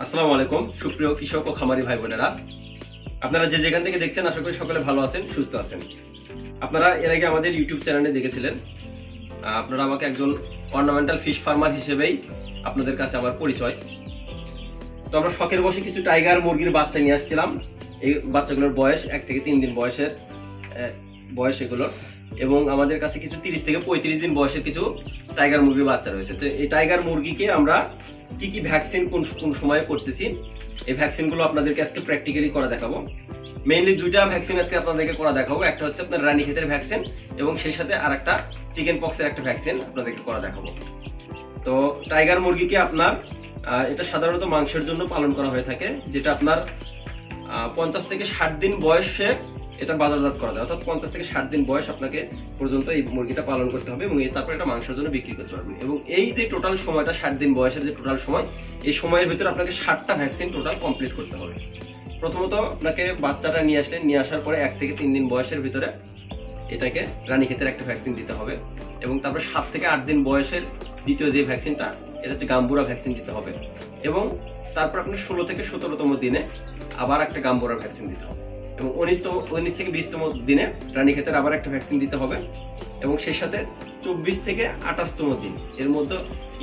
আসসালামু আলাইকুম সুপ্রিয় কৃষক ও খামারি ভাই বোনেরা, আপনারা যে যেখান থেকে দেখছেন আশা করি সকলে ভালো আছেন, সুস্থ আছেন। আপনারা এর আগে আমাদের ইউটিউব চ্যানেলে দেখেছিলেন। আপনারা আমাকে একজন অর্নামেন্টাল ফিশ ফার্মার হিসেবেই আপনাদের কাছে আমার পরিচয়। তো আমরা শখের বসে কিছু টাইগার মুরগির বাচ্চা নিয়ে আসছিলাম। এই বাচ্চাগুলোর বয়স 1 থেকে 3 দিন বয়স এগুলোর, এবং আমাদের কাছে কিছু 30 থেকে 35 দিন বয়সের কিছু টাইগার মুরগির বাচ্চা রয়েছে। তো এই টাইগার মুরগিকে আমরা কি কি ভ্যাকসিন কোন সময়ে করতেছি, এই ভ্যাকসিন গুলো আপনাদেরকে আজকে প্র্যাকটিক্যালি করা দেখাবো। মেইনলি দুইটা ভ্যাকসিন আজকে আপনাদেরকে করা দেখাবো। একটা হচ্ছে আপনার রানীক্ষেতের ভ্যাকসিন, এবং সেই সাথে আরেকটা চিকেন পক্সের একটা ভ্যাকসিন আপনাদেরকে করা দেখাবো। তো টাইগার মুরগিকে আপনার এটা সাধারণত মাংসের জন্য পালন করা হয়ে থাকে, যেটা আপনার 50 থেকে 60 দিন বয়সে এটা বাজারজাত করা যায়। অর্থাৎ 50 থেকে 60 দিন বয়স আপনাকে পর্যন্ত এই মুরগিটা পালন করতে হবে, এবং তারপর এটা মাংসের জন্য বিক্রি করতে পারবেন। এবং এই যে টোটাল সময়টা 60 দিন বয়সের যে টোটাল সময়, এই সময়ের ভিতরে আপনাকে 60টা ভ্যাকসিন টোটাল কমপ্লিট করতে হবে। প্রথমত আপনাকে বাচ্চাটা নিয়ে আসলেন, নিয়ে আসার পরে 1 থেকে 3 দিন বয়সের ভিতরে এটাকে রানীক্ষেতের একটা ভ্যাকসিন দিতে হবে, এবং তারপর 7 থেকে 8 দিন বয়সের দ্বিতীয় যে ভ্যাকসিনটা, এটা হচ্ছে গাম্বুরা ভ্যাকসিন দিতে হবে, এবং তারপর আপনি 16 থেকে 17তম দিনে আবার একটা গাম্বুরা ভ্যাকসিন দিতে হবে, এবং 19 থেকে 20তম দিনে রানীক্ষেতের আবার একটা ভ্যাকসিন দিতে হবে, এবং সেই সাথে 24 থেকে 28তম দিন এর মধ্যে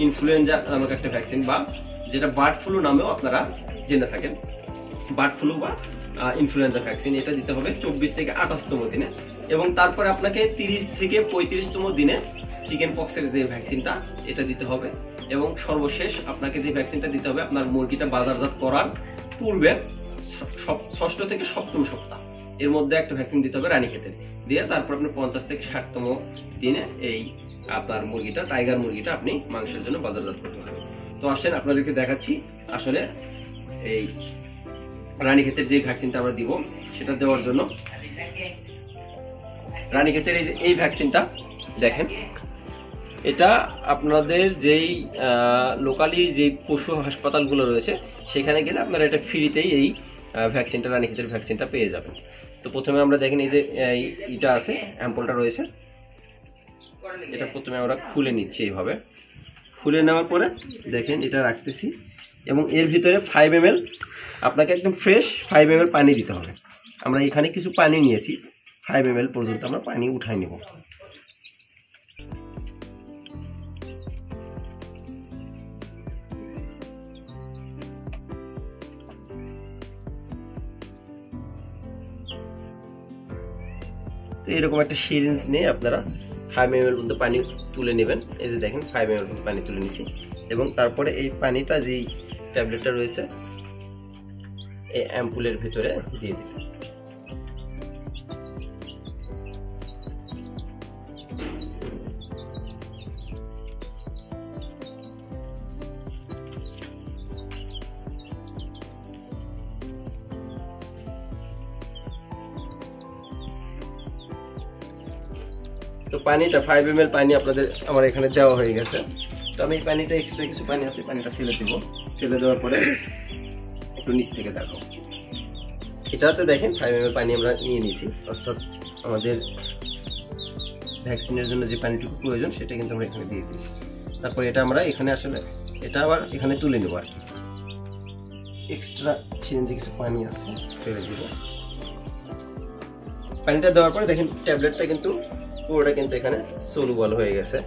ইনফ্লুয়েঞ্জা নামক একটা ভ্যাকসিন, বা যেটা বার্ড ফ্লু নামেও আপনারা জেনে থাকেন, বার্ড ফ্লু বা ইনফ্লুয়েঞ্জা ভ্যাকসিন, এটা দিতে হবে 24 থেকে 28তম দিনে। এবং তারপরে আপনাকে 30 থেকে 35তম দিনে চিকেন পক্সের যে ভ্যাকসিনটা, এটা দিতে হবে। এবং সর্বশেষ আপনাকে যে ভ্যাকসিনটা দিতে হবে আপনার মুরগিটা বাজারজাত করার পূর্বে 6ষ্ঠ থেকে 7ম সপ্তাহ এর মধ্যে একটা ভ্যাকসিন দিতে হবে রানীক্ষেতের দিয়ে। তারপর আপনি 50 থেকে 60তম দিনে এই আপনার মুরগিটা, টাইগার মুরগিটা আপনি মাংসের জন্য বাজারজাত করতে পারবেন। তো আসেন আপনাদেরকে দেখাচ্ছি আসলে এই রানীক্ষেতের যে ভ্যাকসিনটা আমরা দিব সেটা দেওয়ার জন্য। রানীক্ষেতের এই ভ্যাকসিনটা দেখেন, এটা আপনাদের যেই লোকালি যে পশু হাসপাতালগুলো রয়েছে সেখানে গেলে আপনারা এটা ফ্রিতেই এই ভ্যাকসিনটা, রানীক্ষেতের ভ্যাকসিনটা পেয়ে যাবেন। তো প্রথমে আমরা দেখেন এই যে এটা আছে, অ্যাম্পলটা রয়েছে, এটা প্রথমে আমরা খুলে নিচ্ছি। এইভাবে খুলে নেওয়ার পরে দেখেন এটা রাখতেছি, এবং এর ভিতরে 5 ml আপনাকে একদম ফ্রেশ 5 ml পানি দিতে হবে। আমরা এখানে কিছু পানি নিয়েছি, 5 ml পর্যন্ত আমরা পানি উঠাই নেব। তো এরকম একটা সিরিঞ্জ নিয়ে আপনারা 5 ml পর্যন্ত পানি তুলে নেবেন। এই যে দেখেন 5 ml পর্যন্ত পানি তুলে নিছি, এবং তারপরে এই পানিটা যেই ট্যাবলেটটা রয়েছে এই অ্যাম্পুলের ভিতরে দিয়ে দিবেন। তো পানিটা 5 ml পানি আমার এখানে দেওয়া হয়ে গেছে। তো আমি এই পানিটা, এক্সট্রা কিছু পানি আছে, পানিটা ফেলে দেবো। ফেলে দেওয়ার পরে একটু নিচ থেকে দেখো, এটাতে দেখেন 5 ml পানি আমরা নিয়ে নিয়েছি। অর্থাৎ আমাদের ভ্যাকসিনের জন্য যে পানিটুকু প্রয়োজন সেটা কিন্তু আমরা এখানে দিয়ে দিয়েছি। তারপর এটা আমরা এখানে আসলে এটা আবার এখানে তুলে নেবো আর কি। এক্সট্রা সিরিঞ্জে কিছু পানি আছে, ফেলে দিব। পানিটা দেওয়ার পরে দেখেন ট্যাবলেটটা কিন্তু পুরোটা কিন্তু এখানে সলুবল হয়ে গেছে,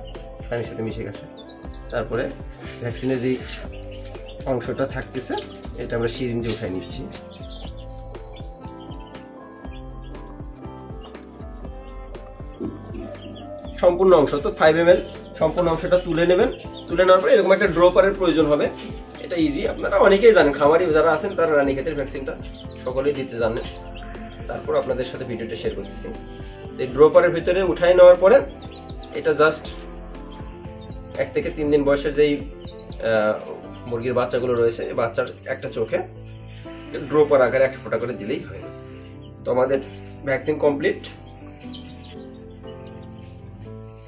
পানির সাথে মিশে গেছে। তারপরে ভ্যাকসিনের যে অংশটা থাকতেছে এটা আমরা সিরিঞ্জে উঠাই নিচ্ছি। সম্পূর্ণ অংশ, তো 5 ml সম্পূর্ণ অংশটা তুলে নেবেন। তুলে নেওয়ার পরে এরকম একটা ড্রপারের প্রয়োজন হবে। এটা ইজি, আপনারা অনেকেই জানেন, খামারি যারা আছেন তারা রানীক্ষেতের ভ্যাকসিনটা সকলেই দিতে জানেন। তারপর আপনাদের সাথে ভিডিওটা শেয়ার করতেছি। এই ড্রপারের ভিতরে উঠাই নেওয়ার পরে এটা জাস্ট 1 থেকে 3 দিন বয়সের যেই মুরগির বাচ্চাগুলো রয়েছে, এই বাচ্চার একটা চোখে ড্রপার আকারে 1 ফোঁটা করে দিলেই হয়। তো আমাদের ভ্যাকসিন কমপ্লিট,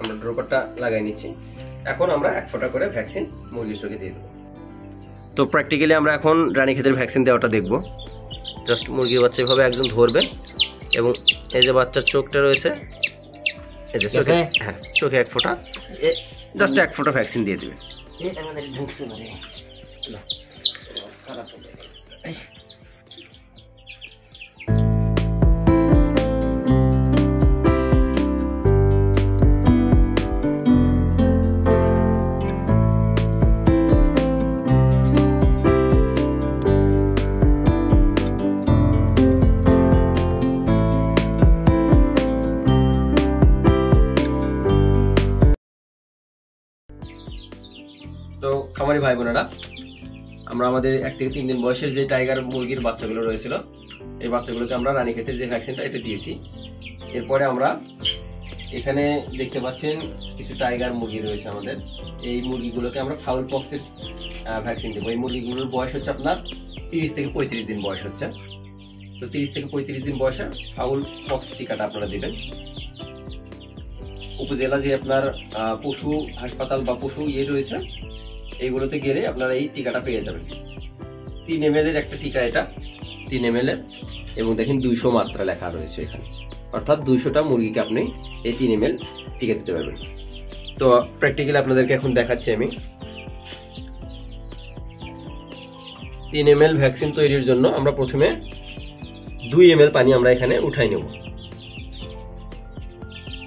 আমরা ড্রপারটা লাগাই নিচ্ছি। এখন আমরা 1 ফোঁটা করে ভ্যাকসিন মুরগির চোখে দিয়ে দেবো। তো প্র্যাকটিক্যালি আমরা এখন রানীক্ষেতের ভ্যাকসিন দেওয়াটা দেখব। জাস্ট মুরগির বাচ্চা এভাবে একজন ধরবেন, এবং এই যে বাচ্চার চোখটা রয়েছে, এই যে চোখে, হ্যাঁ চোখে 1 ফোঁটা, জাস্ট 1 ফোঁটা ভ্যাকসিন দিয়ে দিবেন। খারাপ হয়ে যাবে। তো খামারি ভাই বোনেরা, আমরা আমাদের 1 থেকে 3 দিন বয়সের যে টাইগার মুরগির বাচ্চাগুলো রয়েছিল, এই বাচ্চাগুলোকে আমরা রানীক্ষেতের যে ভ্যাকসিনটা এটা দিয়েছি। এরপরে আমরা এখানে দেখতে পাচ্ছেন কিছু টাইগার মুরগি রয়েছে আমাদের। এই মুরগিগুলোকে আমরা ফাউল পক্সের ভ্যাকসিন দেবো। এই মুরগিগুলোর বয়স হচ্ছে আপনার 30 থেকে 35 দিন বয়স হচ্ছে। তো 30 থেকে 35 দিন বয়সে ফাউল পক্স টিকাটা আপনারা দিবেন। উপজেলা যে আপনার পশু হাসপাতাল বা পশু রয়েছে, এইগুলোতে গেলে আপনারা এই টিকাটা পেয়ে যাবেন। 3 ml এর একটা টিকা এটা, 3 ml এর, এবং দেখেন 200 মাত্রা লেখা রয়েছে এখানে, অর্থাৎ 200টা মুরগিকে আপনি এই 3 ml টিকা দিতে পারবেন। তো প্র্যাকটিক্যালি আপনাদেরকে এখন দেখাচ্ছি আমি। 3 ml ভ্যাকসিন তৈরির জন্য আমরা প্রথমে 2 ml পানি আমরা এখানে উঠাই নেব।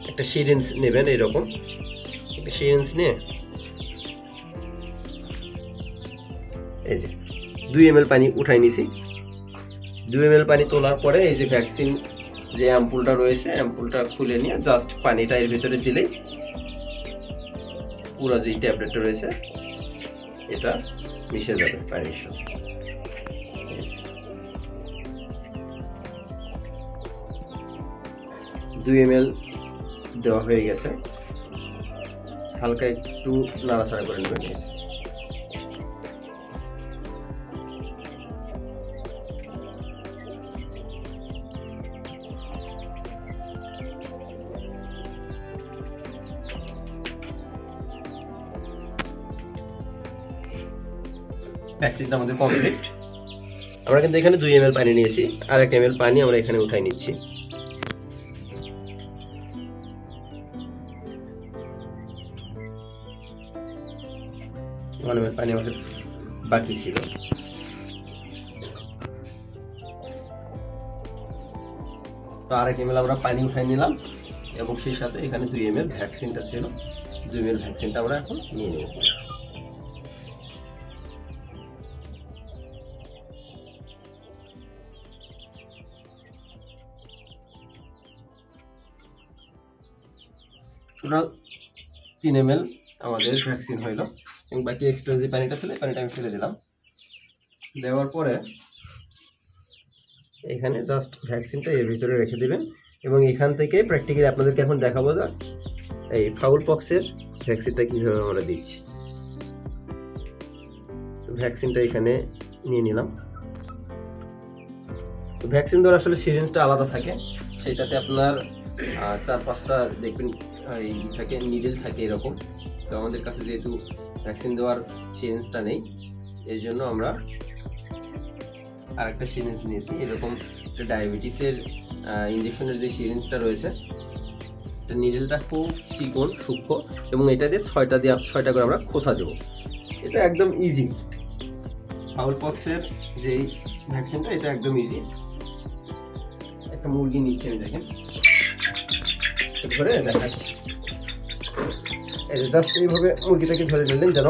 একটা সিরিঞ্জ নেবেন, এরকম একটা সিরিঞ্জ নিয়ে এই যে 2 ml পানি উঠাই নিছি। 2 ml পানি তোলার পরে এই যে ভ্যাকসিন যে অ্যাম্পুলটা রয়েছে, অ্যাম্পুলটা খুলে নিয়ে জাস্ট পানিটা এর ভিতরে দিলেই পুরো যে ট্যাবলেটটা রয়েছে এটা মিশে যাবে পানির সাথে। দুই ml দেওয়া হয়ে গেছে, হালকা একটু নাড়াচাড়া করে নেবেন। ভ্যাকসিনটা আমাদের কমপ্লিট। আমরা কিন্তু এখানে 2 ml পানি নিয়েছি, আর 1 ml পানি আমরা এখানে উঠাই নিচ্ছি। পানি আমাদের বাকি ছিল। তো আর 1 ml আমরা পানি উঠাই নিলাম, এবং সেই সাথে এখানে 2 ml ভ্যাকসিনটা ছিল। 2 ml ভ্যাকসিনটা আমরা এখন নিয়ে নেব। টোটাল 3 ml আমাদের ভ্যাকসিন হইল, এবং বাকি এক্সট্রা যে পানিটা ছিল পানিটা আমি ফেলে দিলাম। দেওয়ার পরে এখানে জাস্ট ভ্যাকসিনটা এর ভিতরে রেখে দিবেন, এবং এখান থেকে প্র্যাকটিক্যালি আপনাদেরকে এখন দেখাবো যে এই ফাউল পক্সের ভ্যাকসিনটা কিভাবে আমরা দিচ্ছি। ভ্যাকসিনটা এখানে নিয়ে নিলাম। ভ্যাকসিন দেওয়ার আসলে সিরিঞ্জটা আলাদা থাকে, সেটাতে আপনার 4-5টা দেখবেন এই থাকে, নিডল থাকে এরকম। তো আমাদের কাছে যেহেতু ভ্যাকসিন দেওয়ার সিরিঞ্জটা নেই, এই জন্য আমরা আরেকটা সিরিঞ্জ নিয়েছি। এরকম একটা ডায়াবেটিসের ইঞ্জেকশনের যে সিরিঞ্জটা রয়েছে, নিডলটা খুব চিকন সূক্ষ্ম, এবং এটা দিয়ে 6টা করে আমরা খোসা দেবো। এটা একদম ইজি। ফাউল পক্সের যে ভ্যাকসিনটা এটা একদম ইজি। একটা মুরগি নিচ্ছে, আমি দেখেন ধরে দেখাচ্ছি। এই যে জাস্ট এইভাবে মুরগিটাকে ধরে নিলেন, যেন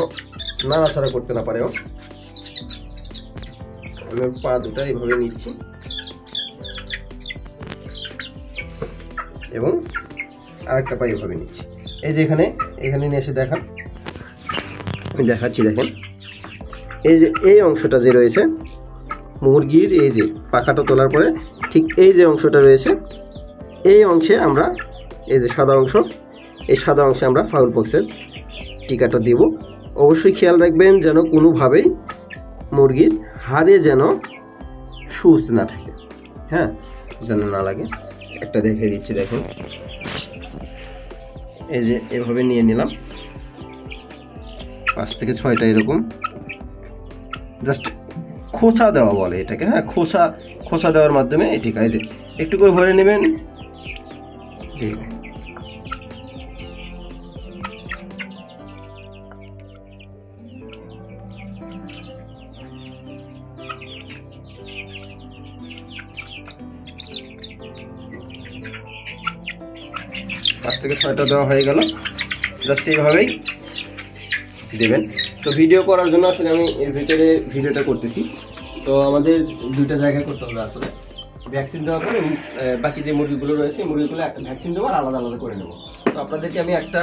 নাড়াচাড়া করতে না পারেও। আমি পা দুটা এইভাবে নিচ্ছি, এবং আরেকটা পা এইভাবে নিচ্ছি। এই যে এখানে নিয়ে এসে দেখান, আমি দেখাচ্ছি। দেখেন এই যে এই অংশটা যে রয়েছে মুরগির, এই যে পাখাটা তোলার পরে ঠিক এই যে অংশটা রয়েছে, এই অংশে আমরা এই যে সাদা অংশ, এই সাদা অংশে আমরা ফাউল পক্সের টিকাটা দিব। অবশ্যই খেয়াল রাখবেন যেন কোনোভাবেই মুরগির হাড়ে যেন সূচ না থাকে, হ্যাঁ, যেন না লাগে। একটা দেখে দিচ্ছি, দেখুন এই যে এভাবে নিয়ে নিলাম 5 থেকে 6টা এরকম। জাস্ট খোসা দেওয়া বলে এটাকে, হ্যাঁ, খোসা দেওয়ার মাধ্যমে এই টিকা এই যে একটু করে ভরে নেবেন। 5 থেকে 6টা দেওয়া হয়ে গেল। জাস্ট এইভাবেই দেবেন। তো ভিডিও করার জন্য আসলে আমি এর ভিতরে ভিডিওটা করতেছি। তো আমাদের 2টা জায়গায় করতে হবে আসলে। ভ্যাকসিন দেওয়ার পরে বাকি যে মুরগিগুলো রয়েছে মুরগিগুলো একটা ভ্যাকসিন দেবো আর আলাদা আলাদা করে নেব। তো আপনাদেরকে আমি একটা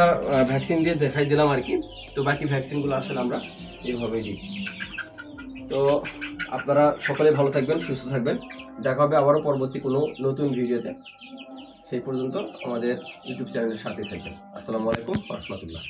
ভ্যাকসিন দিয়ে দেখাই দিলাম আর কি। তো বাকি ভ্যাকসিনগুলো আসলে আমরা এইভাবেই দিচ্ছি। তো আপনারা সকলে ভালো থাকবেন, সুস্থ থাকবেন। দেখা হবে আবারও পরবর্তী কোনো নতুন ভিডিওতে। সেই পর্যন্ত আমাদের ইউটিউব চ্যানেলের সাথে থাকবেন। আসসালামু আলাইকুম ওয়া রাহমাতুল্লাহ।